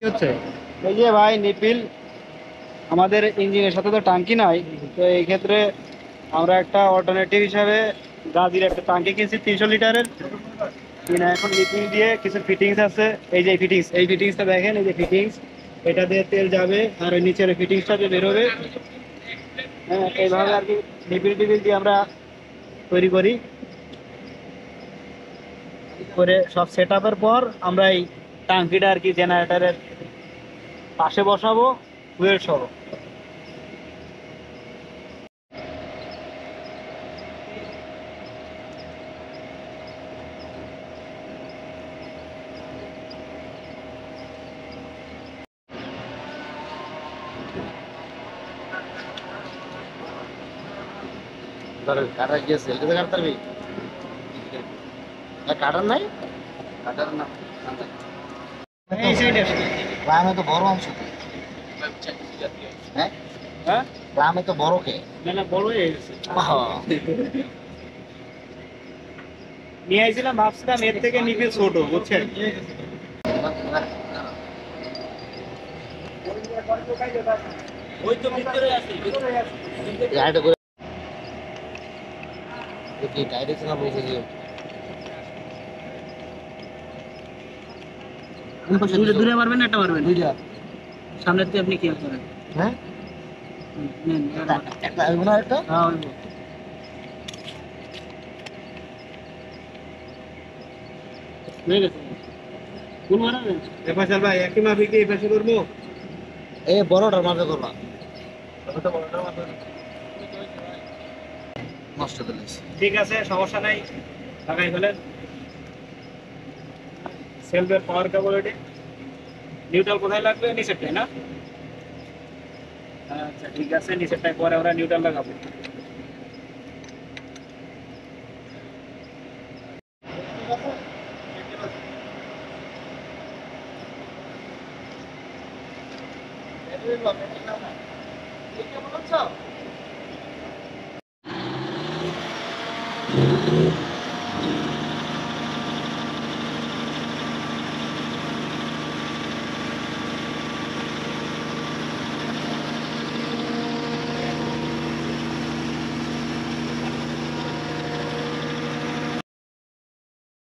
কি হচ্ছে? এই যে ভাই নিপিল, আমাদের ইঞ্জিনের সাথে তো টাঙ্কি নাই। তো এই ক্ষেত্রে আমরা একটা অল্টারনেটিভ হিসাবে গাজির একটা টাঙ্কি কিনছি 300 লিটারের। কিনা এখন নিপিল দিয়ে কিছু ফিটিংস আছে। এই যে এই ফিটিংসটা দেখেন, এই যে ফিটিংস, এটা দিয়ে তেল যাবে আর ওই নিচের ফিটিংসটা দিয়ে বেরোবে। হ্যাঁ, এইভাবে আর কি নিপিল টিপিল দিয়ে আমরা তৈরি করি। করে সব সেট আপের পর আমরা এই টাঙ্কিটা আর কি জেনারেটরের পাশে বসাবো, ফুয়েল সহ। কাটা গিয়েছে এটা কাটতে পারবি কাটার নাই কাটার না এই সাইডে গ্রামে তো বড় অংশ হ্যাঁ হ্যাঁ, গ্রামে তো বড় কে না না, বড় হয়ে গেছে। নিয়ে আইছিলাম, ভাবছিলাম এর থেকে নিপে ছোট, বুঝছেন? ওই তো ভিতরে আছে, ভিতরে আছে। গাড়িটা করে কি ডাইরেকশন বলছে যে দূরে দূরে মারবেন না, একটা মারবেন দুইটা সামনের দিয়ে, আপনি কি করেন? হ্যাঁ নেন, একটা হইব না একটা হ্যাঁ হইব। হয়ে গেছে। কোন মারাবেন? এ ফয়সাল ভাই, একই মাপে কি এই পাশে করবো? এই বড়টার মাঝে করবা নষ্ট করে দিয়েছে ঠিক আছে, সমস্যা নাই, লাগাই ফেলেন। সেলফের পাওয়ার কেবল এটি। নিউট্রাল কোথায় লাগবে? নিচেরটাই না? আচ্ছা ঠিক আছে, নিচেরটায় পরে আমরা নিউট্রাল লাগাবো।